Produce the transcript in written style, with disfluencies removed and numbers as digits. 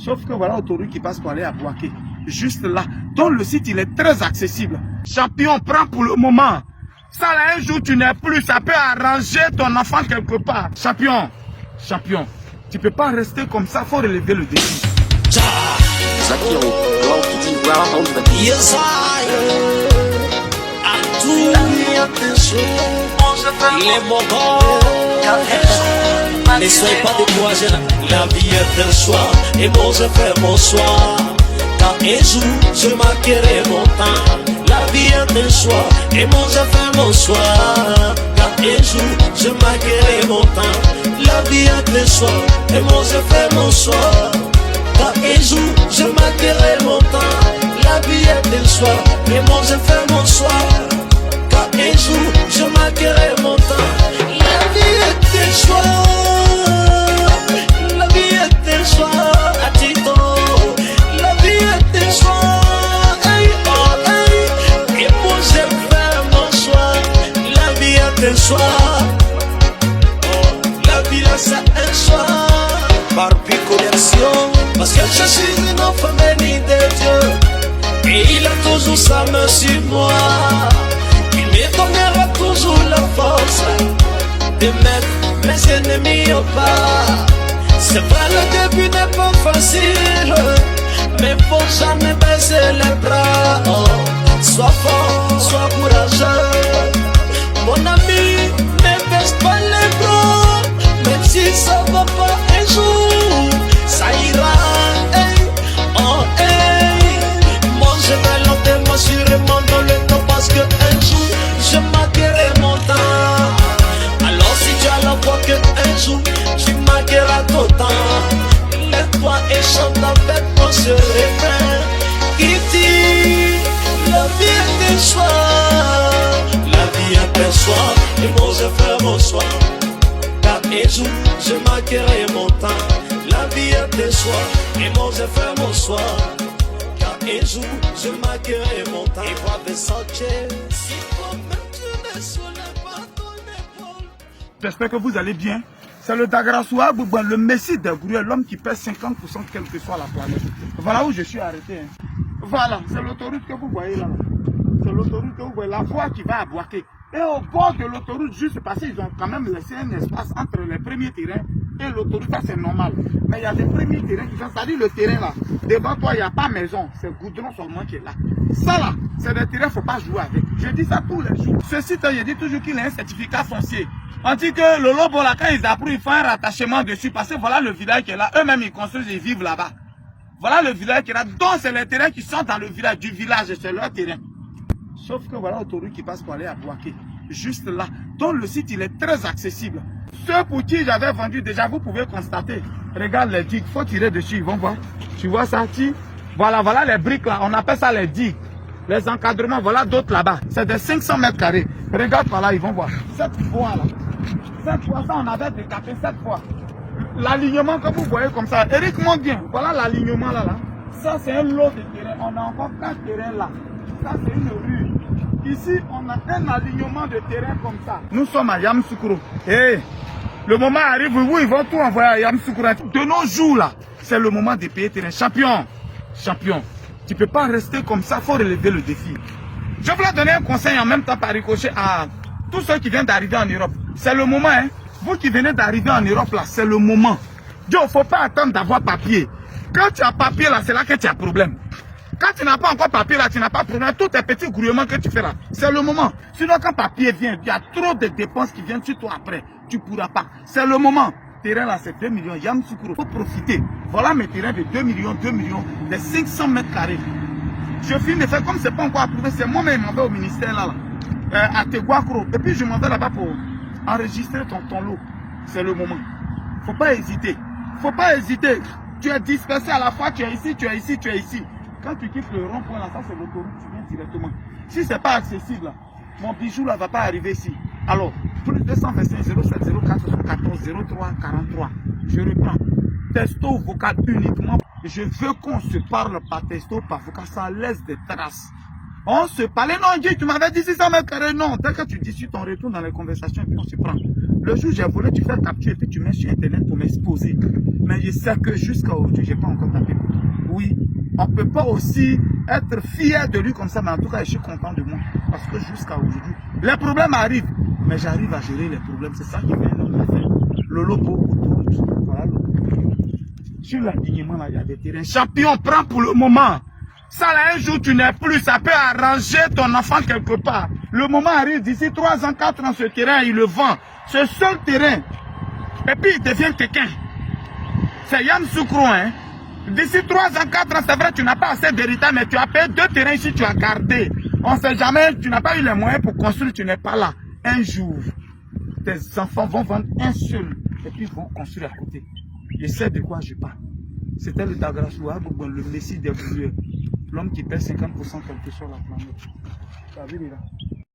Sauf que voilà l'autoroute qui passe pour aller à Bouaké. Juste là. Donc le site, il est très accessible. Champion, prends pour le moment. Ça là, un jour, tu n'es plus. Ça peut arranger ton enfant quelque part. Champion, champion, tu peux pas rester comme ça. Faut relever le défi. Ne soyez pas découragés, la vie est un choix. Et bon, je fais mon choix. Quand un jour, je marquerai mon temps. La vie est un choix. Et bon, je fais mon choix. Quand un jour, je marquerai mon temps. La vie est un choix. Et bon, je fais mon choix. Quand un jour, je marquerai mon temps. La vie est un choix. Et bon, je fais mon choix. Quand un jour, je marquerai mon temps. La vie est un choix. La vie est un choix. Atito. La vie est un choix. Hey, oh, hey. Et moi, je fais mon choix. La vie est un choix. Oh, la vie là, c'est un choix. Par connexion. Parce que je suis une enfant bénie de Dieu. Et il a toujours sa main sur moi. Il me donnera toujours la force de mettre mes ennemis au pas. C'est vrai, le début n'est pas facile, mais faut jamais baisser les bras. Oh, sois fort, sois courageux. Mon ami, ne baisse pas les bras. Même si ça va pas un jour, ça ira. Hey, oh, hey. Moi je vais lentement, sûrement dans le temps, parce que un jour je marquerai mon temps. Alors si tu as la foi que un jour tu marqueras ton temps, lève-toi et chante avec moi ce refrain qui dit: la vie est un choix. La vie est un choix. Et moi je fais mon choix. Car un jour je marquerai mon temps. La vie est un choix. Et moi je fais mon choix. Car un jour je marquerai mon temps. Et voir des sentiers. Si toi-même tu ne soulèves pas ton épaule. J'espère que vous allez bien. C'est le Dagrasoua Boubouin, le messie des Gourouets, l'homme qui pèse 50% quelle que soit la planète. Voilà où je suis arrêté. Hein. Voilà, c'est l'autoroute que vous voyez là. C'est l'autoroute que vous voyez, la voie qui va à Bouaké. Et au bord de l'autoroute, juste parce qu'ils ont quand même laissé un espace entre les premiers terrains et l'autoroute, ça c'est normal. Mais il y a des premiers terrains qui sont, c'est-à-dire le terrain là, devant toi il n'y a pas maison, c'est goudron seulement qui est là. Ça là, c'est des terrains, il ne faut pas jouer avec. Je dis ça tous les jours. Ce site, je dis toujours qu'il a un certificat foncier. On dit que le lobo là, quand ils approuvent, ils font un rattachement dessus, parce que voilà le village qui est là, eux-mêmes ils construisent, ils vivent là-bas. Voilà le village qui est là, donc c'est les terrains qui sont dans le village, du village, c'est leur terrain. Sauf que voilà l'autoroute qui passe pour aller à Bouaké. Juste là. Donc le site il est très accessible. Ceux pour qui j'avais vendu déjà, vous pouvez constater. Regarde les digues, il faut tirer dessus, ils vont voir. Tu vois ça, voilà, voilà les briques là, on appelle ça les digues. Les encadrements, voilà d'autres là-bas. C'est des 500 mètres carrés. Regarde par là, ils vont voir. Cette fois là. Cette fois ça, on avait décapé cette fois. L'alignement que vous voyez comme ça, Eric monte bien. Voilà l'alignement là. Ça c'est un lot de terrain. On a encore 4 terrains là. Ça c'est une rue. Ici, on a un alignement de terrain comme ça. Nous sommes à Yamoussoukro. Et le moment arrive où ils vont tout envoyer à Yamoussoukro. De nos jours là, c'est le moment de payer terrain. Champion, champion, tu ne peux pas rester comme ça, il faut relever le défi. Je voulais donner un conseil en même temps par ricochet à tous ceux qui viennent d'arriver en Europe. C'est le moment, hein. Vous qui venez d'arriver en Europe là, c'est le moment. Il ne faut pas attendre d'avoir papier. Quand tu as papier là, c'est là que tu as problème. Quand tu n'as pas encore papier là, tu n'as pas de problème. Tous tes petits grouillements que tu fais là, c'est le moment. Sinon, quand papier vient, il y a trop de dépenses qui viennent sur toi après. Tu ne pourras pas. C'est le moment. Terrain là, c'est 2 millions. Yamoussoukro, il faut profiter. Voilà mes terrains de 2 millions, de 500 mètres carrés. Je filme et fais comme c'est pas encore approuvé. C'est moi-même qui m'en vais au ministère là, à Teguakro. Et puis je m'en vais là-bas pour enregistrer ton lot. C'est le moment. Faut pas hésiter. Faut pas hésiter. Tu es dispersé à la fois, tu es ici, tu es ici, tu es ici. Quand tu quittes le rond-point là, ça c'est l'autoroute, tu viens directement. Si c'est pas accessible là, mon bijou là va pas arriver ici. Alors, plus 225 07 04 74 03 43. Je reprends. Texto vocal uniquement. Je veux qu'on se parle par texto, par vocal, ça laisse des traces. On se parlait, non, Guy, tu m'avais dit 600 mètres carrés, non. Dès que tu dis sur ton retour dans les conversations, et puis on se prend. Le jour où j'ai volé, tu fais capture et puis tu mets sur Internet pour m'exposer. Mais je sais que jusqu'à aujourd'hui, je n'ai pas encore tapé pour toi. Oui, on ne peut pas aussi être fier de lui comme ça, mais en tout cas, je suis content de moi. Parce que jusqu'à aujourd'hui, les problèmes arrivent. Mais j'arrive à gérer les problèmes. C'est ça qui fait un homme d'affaires. Le logo, voilà le logo. Sur l'alignement, là, il y a des terrains. Champion, prends pour le moment. Ça, là, un jour, tu n'es plus. Ça peut arranger ton enfant quelque part. Le moment arrive, d'ici 3 ans, 4 ans, ce terrain, il le vend. Ce seul terrain. Et puis, il devient quelqu'un. C'est Yann Soukro, hein. D'ici 3 ans, 4 ans, c'est vrai, tu n'as pas assez d'héritage, mais tu as payé 2 terrains ici, tu as gardé. On ne sait jamais, tu n'as pas eu les moyens pour construire, tu n'es pas là. Un jour, tes enfants vont vendre un seul et puis vont construire à côté. Je sais de quoi je parle. C'était le Dagrassoua, le messie des brûleurs. L'homme qui pèse 50% quelque chose sur la planète. Tu as vu, là.